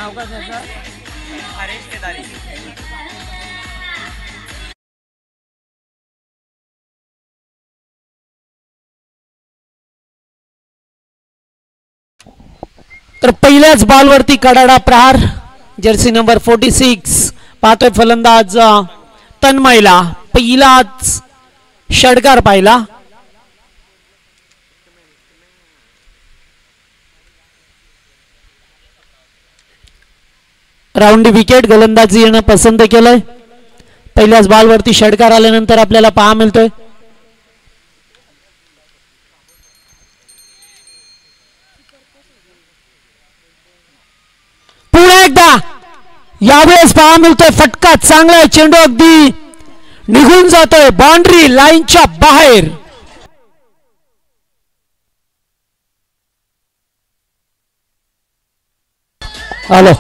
नाव का त्याचं हरेश केदारी. तर पहिल्याच बॉलवरती कडाडा प्रहार. जर्सी नंबर 46 पाहतोय फलंदाज तन्मयला. पहिलाच षटकार पाहिला. राऊंड विकेट गोलंदाजी येणं पसंत केलंय. पहिल्याच बॉलवरती षटकार आल्यानंतर आपल्याला पहा मिळतोय. पुन्हा एकदा यावेळेस पहा मिळतोय फटका चांगला आहे. चेंडू अगदी निघून जातोय बाउंड्री लाईनच्या बाहेर. हॅलो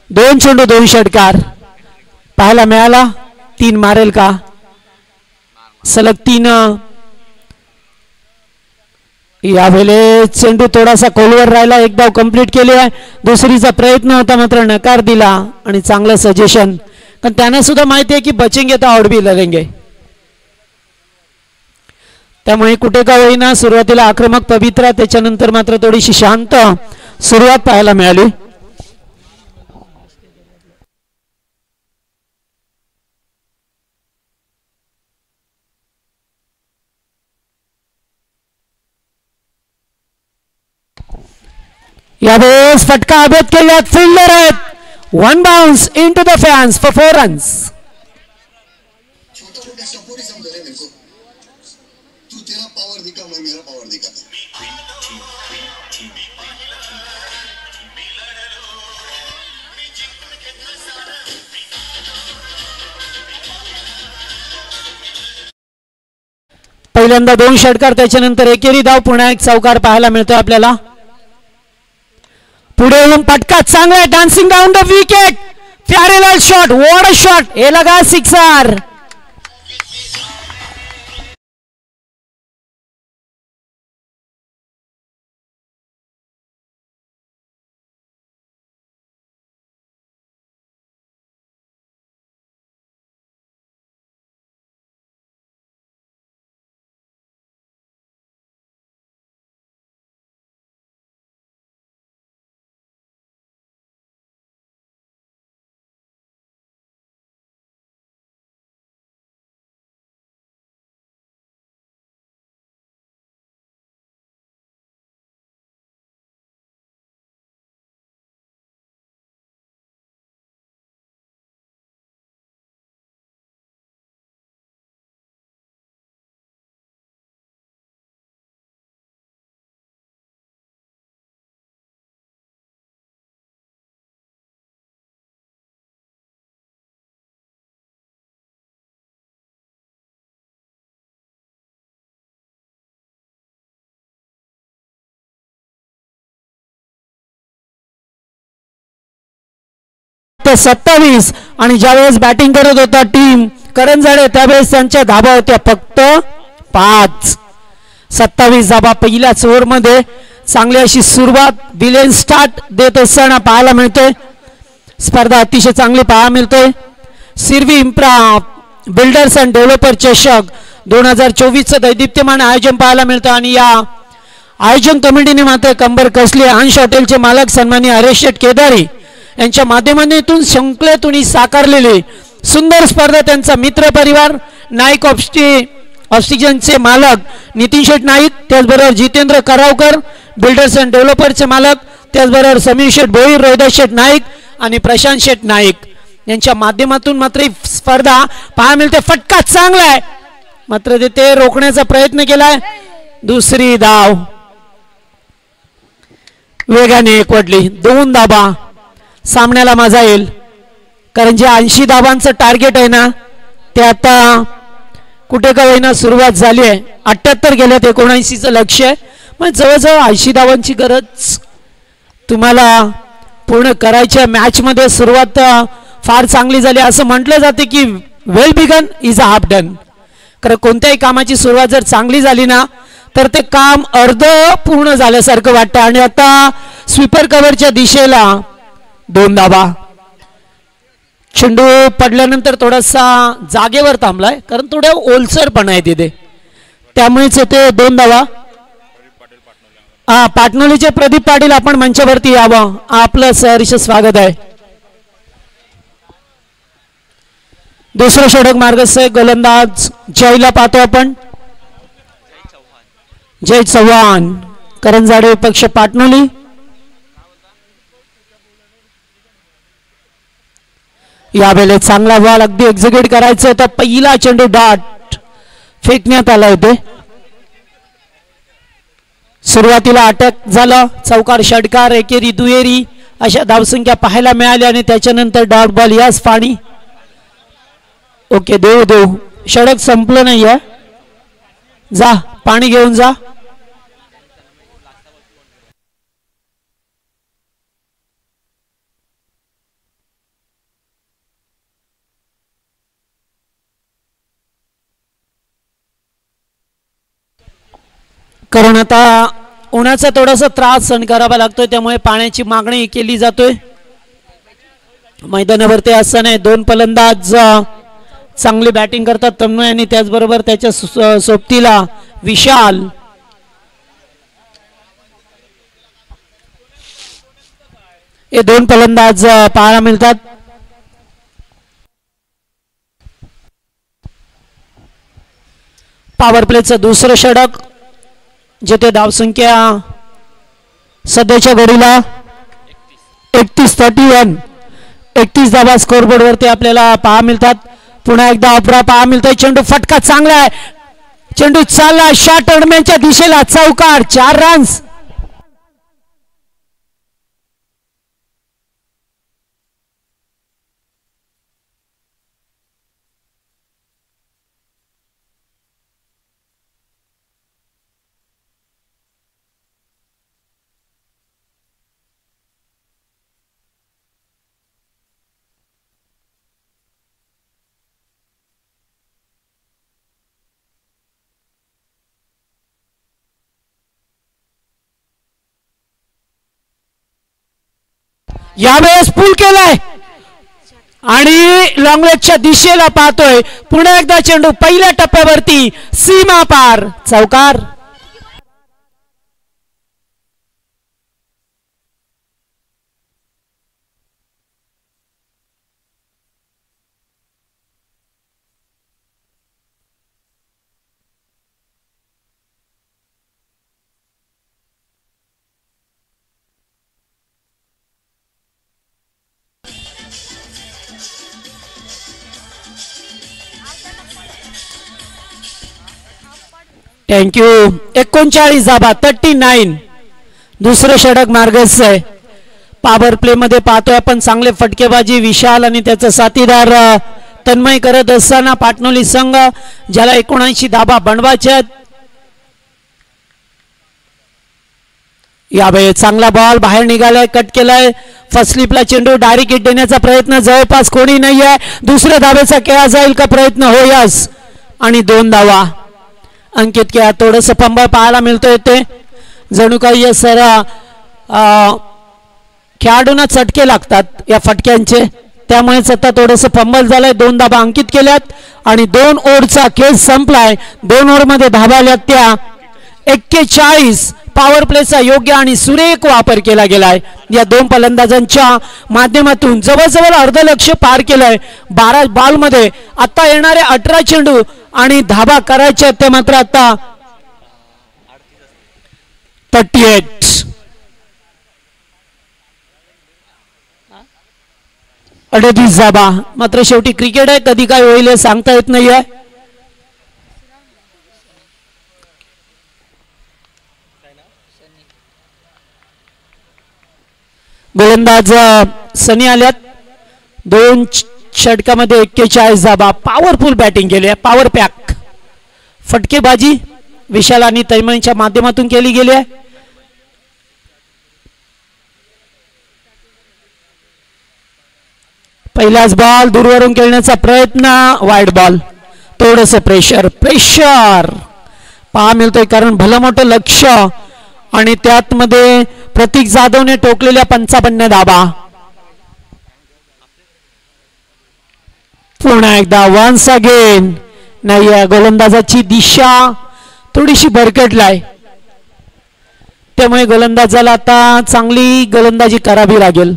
दोन चेंडू दोन षटकार पाहायला मिळाला. 3 मारेल का? सलग 3. यावेळेस चेंडू थोडासा खोलवर राहिला. एक धाव कंप्लीट केली आहे. दुसरीचा प्रयत्न होता मात्र नकार दिला. आणि चांगलं सजेशन, कारण त्यांना सुद्धा माहिती आहे की बचेंगे तो आउट भी लढेंगे. त्यामुळे कुठे का होईना सुरुवातीला आक्रमक पवित्रा, त्याच्यानंतर मात्र थोडीशी शांत सुरुवात पाहायला मिळाली. यावेळेस फटका अभेद केल्यात फिल्डर आहेत. 1 bounce into the fans for 4 runs. पहिल्यांदा 2 षटकार, त्याच्यानंतर एकेरी धाव. पुन्हा एक चौकार पाहायला मिळतोय आपल्याला. पुढे येऊन पटका चांगला आहे. Dancing down the wicket. Pyarelal shot. What a shot. हे लगा सिक्सर. ते 27 आणि ज्यावेळेस बॅटिंग करत होता टीम करंजाडे त्यावेळेस त्यांच्या धाबा होत्या फक्त 5. 27 धाबा पहिल्याच ओव्हरमध्ये. चांगली अशी सुरुवात विलेन स्टार्ट देत असताना पाहायला मिळते. स्पर्धा अतिशय चांगली पाहायला मिळते. सिरवी इम्प्रा बिल्डर्स अँड डेव्हलपर चषक 2024 दैदिप्यमान आयोजन पाहायला मिळतं. आणि या आयोजन कमिटीने मात्र कंबर कसली. अंश हॉटेलचे मालक सन्माननीय हरेश शेठ केदारी यांच्या माध्यमातून शंकलेतून साकारलेली सुंदर स्पर्धा त्यांचा मित्र परिवार नाईक ऑक्सिजनचे मालक नितीन शेठ नाईक, त्याचबरोबर जितेंद्र करावकर बिल्डर्स अँड डेव्हलपरचे मालक, त्याचबरोबर समीर शेठ भोईर, रोहिदास शेठ नाईक आणि प्रशांत शेठ नाईक यांच्या माध्यमातून मात्र स्पर्धा पाहायला मिळते. फटका चांगला आहे मात्र ते रोखण्याचा प्रयत्न केलाय. दुसरी धाव वेगाने एकवटली. 2 धाबा सामन्याला मजा येईल, कारण जे 80 धाबांचं टार्गेट आहे ना ते आता कुठे का होईना सुरुवात झाली आहे. 78 गेल्यात 79चं लक्ष आहे. मग जवळजवळ 80 धावांची गरज तुम्हाला पूर्ण करायच्या. मॅचमध्ये सुरुवात फार चांगली झाली. असं म्हटलं जाते की well begun is a half done. कारण कोणत्याही कामाची सुरुवात जर चांगली झाली ना तर ते काम अर्ध पूर्ण झाल्यासारखं वाटतं. आणि आता स्वीपर कव्हरच्या दिशेला 2 धावा. चेंडू पडल्यानंतर थोडासा जागेवर थांबलाय कारण थोड्या ओलसरपण आहे तिथे, त्यामुळेच ते 2 धावा. पाटणोलीचे प्रदीप पाटील आपण मंचावरती यावं, आपलं सहर्ष स्वागत आहे. दुसरं षटक मार्गस्थ गोलंदाज जयला पाहतो आपण. जय चव्हाण करंजाडे पक्ष पाटणोली. यावेळेला चांगला बॉल अगदी एक्झिक्यूट करायचं होतं. पहिला चेंडू डॉट फेकण्यात आला होते. सुरुवातीला अटक झालं, चौकार षटकार एकेरी दुहेरी अशा धावसंख्या पाहायला मिळाल्या आणि त्याच्यानंतर डॉट बॉल याच पाणी. ओके देऊ देऊ, षटक संपलं नाहीये, जा पाणी घेऊन जा. कारण आता उन्हाचा थोडासा त्रास सहन करावा लागतोय, त्यामुळे पाण्याची मागणी केली जातोय. मैदानावरती असताना 2 फलंदाज चांगली बॅटिंग करतात, तन्मय आणि त्याचबरोबर त्याच्या सोबतीला विशाल. हे 2 फलंदाज पाहायला मिळतात. पॉवर प्लेचं दुसरं षटक जेथे धावसंख्या सध्याच्या घडीला 31 धावा स्कोरबोर्ड वरती आपल्याला पाहा मिळतात. पुन्हा एकदा अपरा पाहा मिळतोय. चेंडू फटका चांगला आहे, चेंडू चालला शॉट टर्नमॅनच्या दिशेला, चौकार, 4 रन्स. यावेळेस पूल केलाय आणि लॉंगलेगच्या दिशेला पाहतोय. पुन्हा एकदा चेंडू पहिल्या टप्प्यावरती सीमा पार, चौकार. थँक्यू. 39 धाबा 39. दुसरं षटक मार्गस्थ आहे. पॉवर प्ले मध्ये पाहतोय आपण चांगले फटकेबाजी विशाल आणि त्याचा साथीदार तन्मय करत असताना पाटणोली संघ ज्याला 79 धाबा बनवायच्या. यावेळी चांगला बॉल बाहेर निघालाय, कट केलाय. फर्स्ट स्लिपला चेंडू डायरेक्ट हिट देण्याचा प्रयत्न, जवळपास कोणी नाही आहे. दुसऱ्या धावेचा खेळा जाईल का प्रयत्न, हो यस. आणि 2 धावा. अंकित क्या थोडस पंबळ पाहायला मिळतोय. ते जणू काही सर खेळाडूंना चटके लागतात या फटक्यांचे, त्यामुळेच आता थोडस पंबळ झालंय. 2 धाबा अंकित केल्यात आणि 2 ओव्हरचा खेळ संपलाय. 2 ओव्हरमध्ये धाबा आल्यात त्या 41. पॉवर प्लेचा योग्य आणि सुरेख वापर केला गेलाय. या 2 फलंदाजांच्या माध्यमातून जवळजवळ अर्धलक्ष पार केलंय. 12 बॉलमध्ये आता येणारे 18 चेंडू आणि धाबा करायचे ते मात्र आता 38. 38 धाबा. मात्र शेवटी क्रिकेट आहे, कधी काय होईल हे सांगता येत नाहीये. गोलंदाज सनी आल्यात. 2 षटकामध्ये 41 धाबा. पॉवरफुल बॅटिंग केली आहे, पॉवर पॅक. फटकेबाजी विशाल आणि तैमनच्या माध्यमातून केली गेली आहे. पहिलाच बॉल दूरवरून खेळण्याचा प्रयत्न, वाईड बॉल. थोडस प्रेशर पहा मिळतोय कारण भलं मोठं लक्ष आणि त्यात मध्ये प्रतीक जाधवने टोकलेल्या 55 धाबा. पुन्हा एकदा वन्स अगेन नाही, गोलंदाजाची दिशा थोडीशी भरकटलाय, त्यामुळे गोलंदाजाला आता चांगली गोलंदाजी करावी लागेल.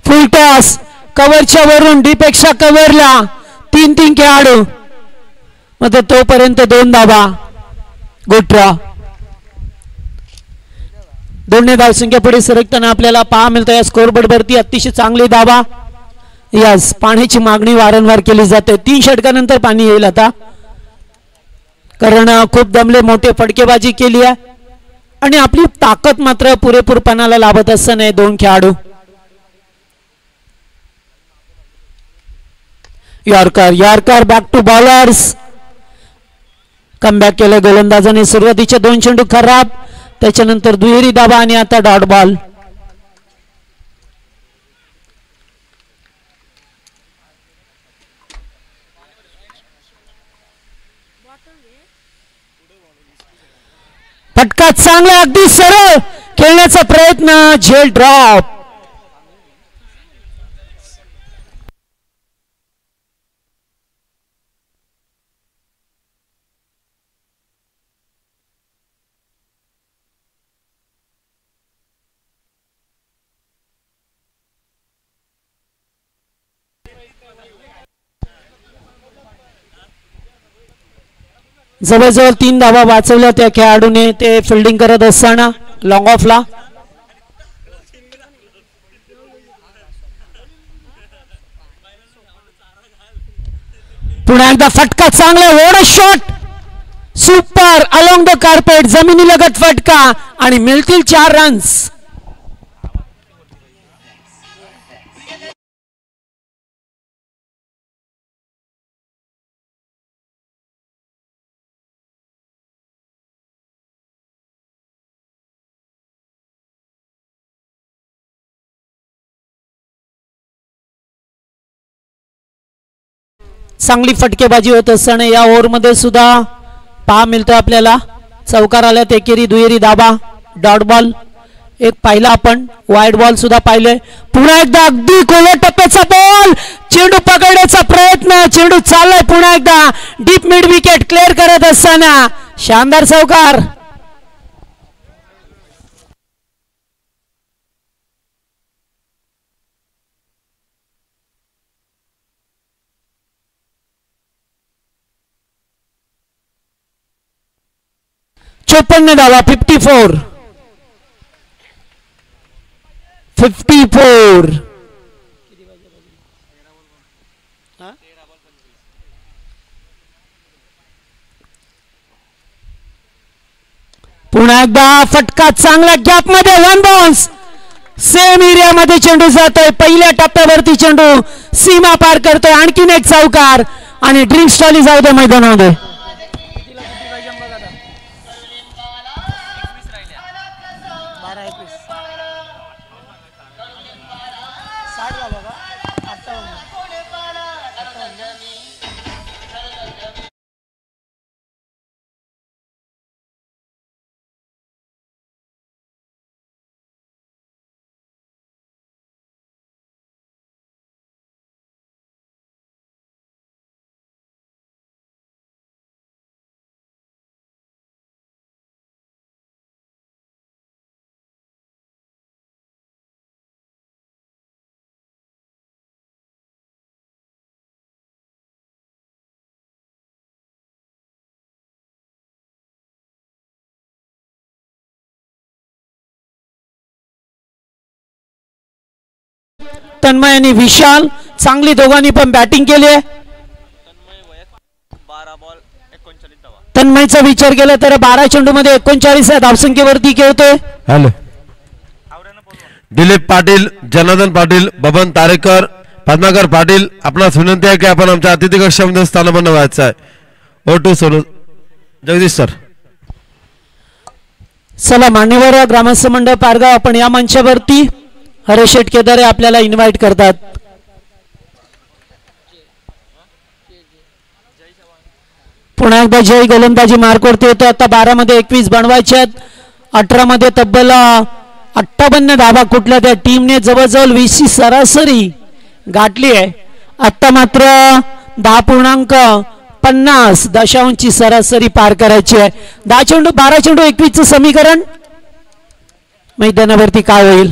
फुल टॉस कव्हरच्या वरून डी पेक्षा कव्हरला 3 खेळाडू, मग तोपर्यंत 2 धाबा. गोट्रा 2 धावसंख्या पुढे सरकताना आपल्याला पहा मिळतं या स्कोरबोर्ड वरती अतिशय चांगली धाबा. यस, पाण्याची मागणी वारंवार केली जाते. 3 षटकानंतर पाणी येईल आता, कारण खूप दमले, मोठे फटकेबाजी केली आहे आणि आपली ताकद मात्र पुरेपूर पणाला लाभत असताना 2 खेळाडू. Yorker back to bowlers. Comeback केले गोलंदाजाने. सुरुवातीचे 2 चेंडू खराब, त्याच्यानंतर दुहेरी धाबा आणि आता डॉट बॉल. फटका चांगला, अगदी सरळ खेळण्याचा प्रयत्न, झेल ड्रॉप. जवळजवळ 3 धावा वाचवल्या त्या खेळाडूने, ते फिल्डिंग करत असताना लॉंग ऑफला. पुन्हा एकदा फटका चांगला, ओढ shot, super along the carpet, जमिनी लगत फटका आणि मिळतील 4 रन्स. चांगली फटकेबाजी होत असताना या ओव्हरमध्ये सुद्धा पहा मिळतं आपल्याला चौकार आल्यात, एकेरी दुहेरी धाबा, डॉट बॉल एक पाहिला आपण, वाईड बॉल सुद्धा पाहिले. पुन्हा एकदा अगदी खोल टप्प्याचा बॉल, चेंडू पकडण्याचा प्रयत्न, चेंडू चाललाय पुन्हा एकदा डीप मिड विकेट क्लिअर करत असताना शानदार चौकार. चोपन्न धावा, 54. पुन्हा एकदा फटका चांगला, गॅप मध्ये 1 बाउन्स, सेम एरिया मध्ये चेंडू जातोय, पहिल्या टप्प्यावरती चेंडू सीमा पार करतोय. आणखीन एक चौकार आणि ड्रिंक स्टॉली जाऊ दे मैदानामध्ये. तन्मय आणि विशाल चांगली दोघांनी पण बॅटिंग केली आहे. तन्मयचा विचार केला तर 12 चेंडू मध्ये 39 धावसंख्येवरती खेळतोय. हॅलो, दिलीप पाटील, जनार्दन पाटील, बबन तारेकर, पद्माकर पाटील आपणास विनंती आहे की आपण आमच्या अतिथी कक्षामध्ये स्थानबद्ध व्हायचं आहे. O2 Sonu Jagdish sir. चला मान्यवर ग्रामस्थ मंडळ पारगाव आपण या मंचावरती हरेश शेठ केदारे आपल्याला इन्व्हाइट करतात. पुन्हा एकदा जय गोलंदाजी मार्कवरती होतो. आता 12 मध्ये 21 बनवायचे आहेत. 18 मध्ये तब्बल 58 धावा कुठल्या त्या टीमने जवळजवळ 20 ची सरासरी गाठली आहे. आता मात्र 10.50 दशांशची सरासरी पार करायची आहे. 10 चेंडू 12 चेंडू 21 चं समीकरण मैदानावरती काय होईल.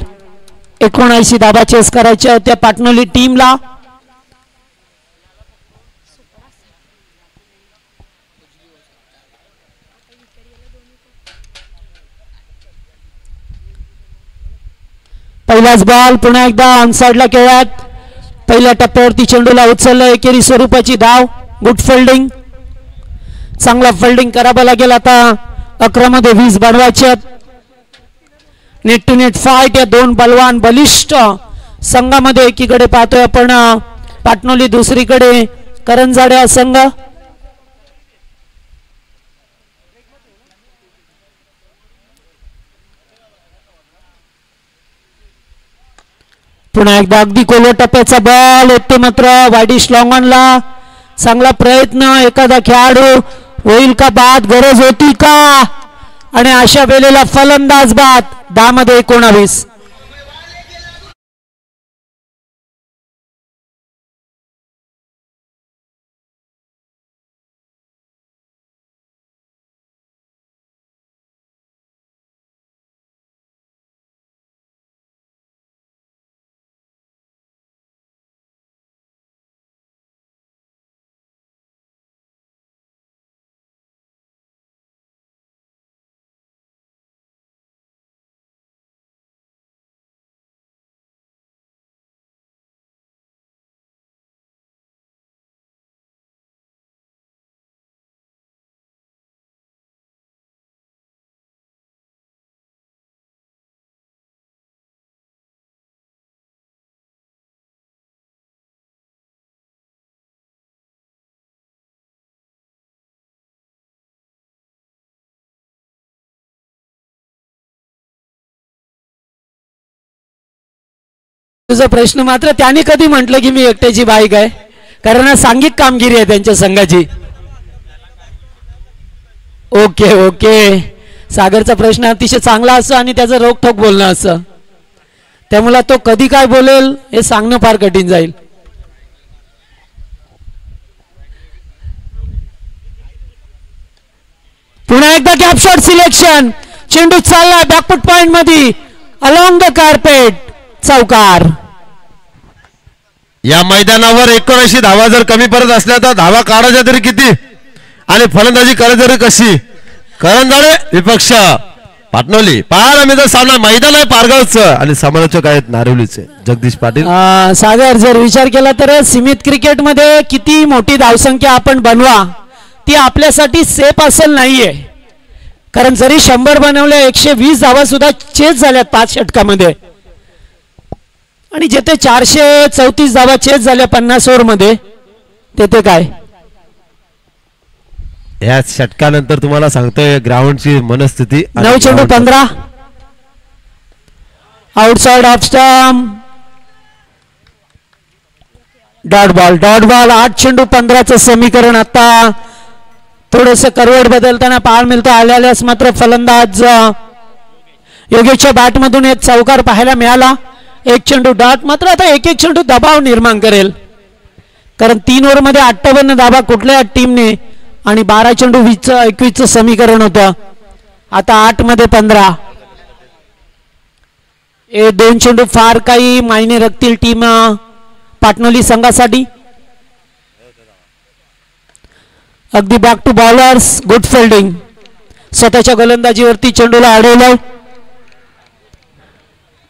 79 धावा चेस करायच्या होत्या पाटणोली टीमला. पहिलाच बॉल पुन्हा एकदा ऑनसाइडला खेळात. पहिल्या टप्प्यावरती चेंडूला उचललं. एकेरी स्वरूपाची धाव. Good fielding. चांगला फिल्डिंग करावं लागेल. आता 11 मध्ये 20 बनवायचे. नेट टू नेट फाईट या दोन बलवान बलिष्ठ संघामध्ये एकीकडे पाहतोय आपण पाटणोली, दुसरीकडे करंजाडे हा संघ. पुन्हा एकदा अगदी कोलो टप्प्याचा बॉल येते मात्र वाईडिश लॉंग ऑनला. चांगला प्रयत्न. एखादा खेळाडू होईल का बाद. गरज होती का. आणि अशा वेळेला फलंदाज बाद. 10 मध्ये 19. तुझा प्रश्न मात्र त्याने कधी म्हटलं की मी एकट्याची बाईक आहे. कारण सांघिक कामगिरी आहे त्यांच्या संघाची. Okay okay. सागरचा प्रश्न अतिशय चांगला असं आणि त्याचं रोखोक बोलणं असं. त्यामुळे तो कधी काय बोलेल हे सांगणं फार कठीण जाईल. पुन्हा एकदा गॅप शॉट सिलेक्शन. चेंडू चालला बॅकफुट पॉइंट मध्ये अलॉंग द कार्पेट. चौकार. या मैदानावर 79 धावा जर कमी पडत असल्या तर धावा काढायच्या तरी किती आणि फलंदाजी करायची तरी कशी. करंजाडे विपक्ष पाटणोली. पाहायला मी तर सामना मैदान आहे पारगावचं आणि समालोचक आहेत नारिवलीचे जगदीश पाटील. सागर जर विचार केला तर सीमित क्रिकेट मध्ये किती मोठी धावसंख्या आपण बनवा ती आपल्यासाठी सेफ असेल नाहीये. कारण जरी 100 बनवल्या 120 धावा सुद्धा चेस झाल्यात 5 षटकामध्ये. आणि जेथे 434 धावा चेस झाल्या 50 ओव्हर मध्ये तेथे काय. या षटकानंतर तुम्हाला सांगतोय ग्राउंडची मनस्थिती. 9 चेंडू 15 outside off stump. Dot ball 8 चेंडू 15चं समीकरण. आता थोडस करवट बदलताना पाहायला मिळतं. आल्यास मात्र फलंदाज योगेशच्या बॅट मधून एक चौकार पाहायला मिळाला. 1 चेंडू डॉट. मात्र आता एक चेंडू दबाव निर्माण करेल कारण 3 ओव्हर मध्ये 58 धावा कुठल्या टीमने आणि 12 चेंडू 21चं समीकरण होतं. आता 8 मध्ये 15. हे 2 चेंडू फार काही मायने रखतील टीम पाटणोली संघासाठी. अगदी back to bowlers. Good fielding. स्वतःच्या गोलंदाजीवरती चेंडूला अडवलं.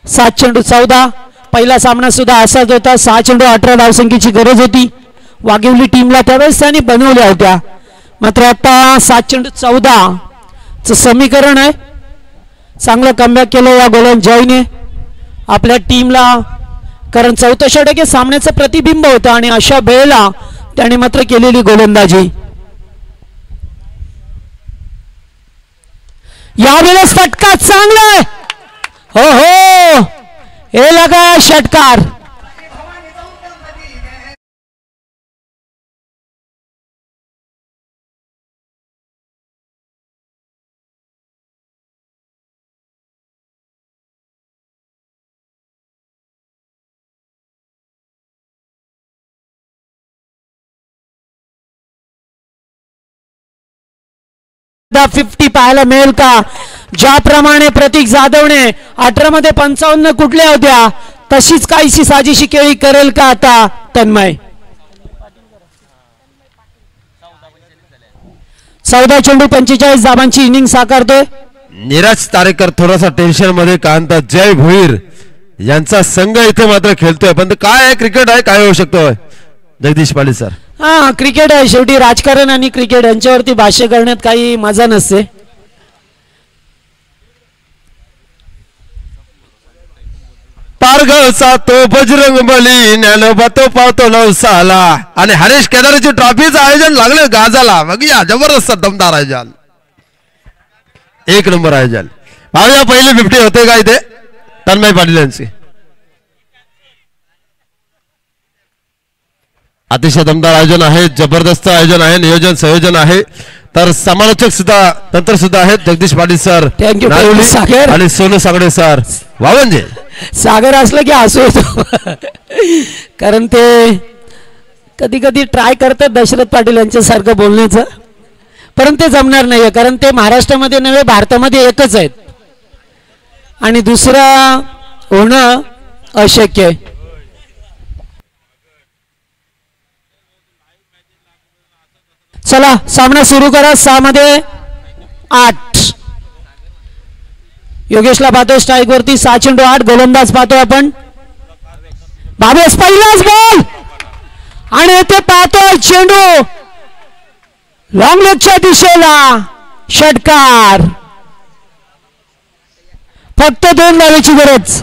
7 चेंडू 14. पहिला सामना सुद्धा असाच होता. 6 चेंडू 18 धावसंख्येची गरज होती वाघिवली टीमला. त्यावेळेस त्यांनी बनवल्या होत्या. मात्र आता 7 चेंडू 14 चं समीकरण आहे. चांगलं कमबॅक केलं या गोलंदाजाने. आपल्या टीमला कारण चौथं षटक हे सामन्याचं प्रतिबिंब होतं आणि अशा वेळेला त्याने मात्र केलेली गोलंदाजी. यावेळेस फटका चांगला आहे. हो हो, हे लगा षटकार. दा 50 पाहायला मिळेल का? ज्याप्रमाणे प्रतीक जाधवने 18 मध्ये 55 कुठल्या होत्या तशीच काहीशी साजिशी केळी करेल का आता तन्मय? 14 चेंडू 45 धावांची इनिंग साकारतोय. नीरज तारेकर थोडासा टेन्शन मध्ये कारण जय भोईर यांचा संघ इथे मात्र खेळतोय. पण काय आहे, क्रिकेट आहे, काय होऊ शकतो जगदीश पाटील सर? हा, क्रिकेट आहे शेवटी. राजकारण आणि क्रिकेट यांच्यावरती भाष्य करण्यात काही मजा नसते. पारगावचा तो बजरंग बली ज्ञानोबा तो पावतो नवसाला आणि हरीश केदारीची ट्रॉफीचं आयोजन लागले गाजाला. बघूया, जबरदस्त दमदार आयोजन, एक नंबर आयोजन. पाहूया पहिली 50 होते का इथे तन्मय पाटील यांची. अतिशय दमदार आयोजन आहे, जबरदस्त आयोजन आहे, नियोजन संयोजन आहे. तर समालोचक सुद्धा तंत्र सुद्धा आहेत जगदीश पाटील सर, सागर आणि सोनू सागडे सर. वावंजे सागर असलं की हसू येतो कारण ते कधी कधी ट्राय करतात दशरथ पाटील यांच्यासारखं बोलण्याचं, परंतु ते जमणार नाहीये. कारण ते महाराष्ट्रामध्ये नव्हे भारतामध्ये एकच आहेत आणि दुसरा होणं अशक्य आहे. चला सामना सुरू करा. 6 मध्ये 8. योगेशला पाहतोय स्ट्राईक वरती. 6 चेंडू 8. गोलंदाज पाहतोय आपण. भावेश पहिलाच बॉल आणि येथे पाहतोय चेंडू लॉंग लेगच्या दिशेला. षटकार. फक्त 2 धावेची गरज.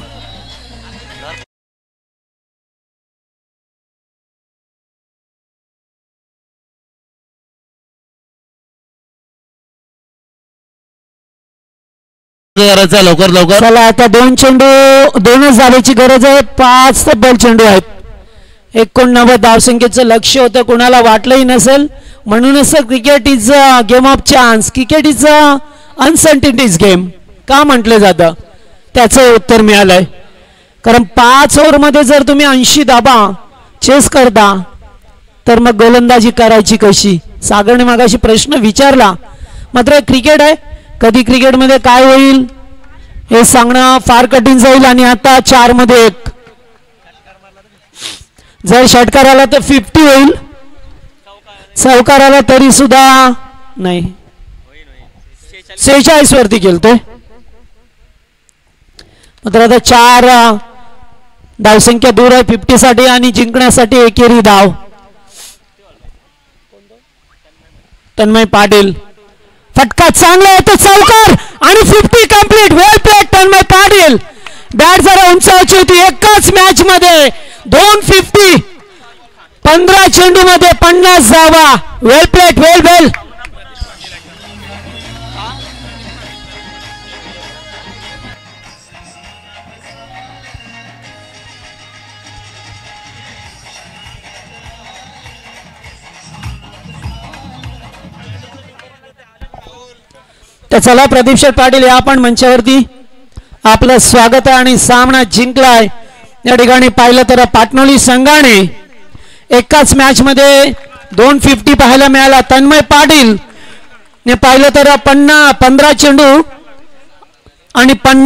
लवकर लवकर. चला आता 2 चेंडू 2च धावेची गरज आहे. 5 तब्बल चेंडू आहेत. 89 धावसंख्येचं लक्ष होतं, कुणाला वाटलंही नसेल. म्हणूनच cricket is a game of chance, cricket is a uncertainties game का म्हटलं जातं, त्याचं उत्तर मिळालंय. कारण 5 ओव्हरमध्ये जर तुम्ही 80 धाबा चेस करता तर मग गोलंदाजी करायची कशी? सागरने मागाशी प्रश्न विचारला. मात्र क्रिकेट आहे, कधी क्रिकेटमध्ये काय होईल हे सांगणं फार कठीण जाईल. आणि आता 4 मध्ये 1. जर षटकार आला तर 50 होईल, चौकार आला तरी सुद्धा नाही. 46 वरती खेळतोय. मात्र आता 4 धावसंख्या दूर आहे 50 साठी आणि जिंकण्यासाठी एकेरी धाव. तन्मय पाटील. फटका चांगला येतो, चौकार आणि 50 कंप्लीट. वेल प्लेड तन्मय पाटील. बॅट जरा उंचावची होती. एकाच मॅच मध्ये 2 50, 15 चेंडू मध्ये 50 धावा. वेल प्लेड, वेल वेल. तर चला प्रदीप शेठ पाटील या आपण मंचावरती आपलं स्वागत आहे. आणि सामना जिंकलाय या ठिकाणी. पाहिलं तर पाटणोली संघाने एकाच मॅच मध्ये 2 50 पाहायला मिळाला. तन्मय पाटील ने पाहिलं तर 15 चेंडू आणि 50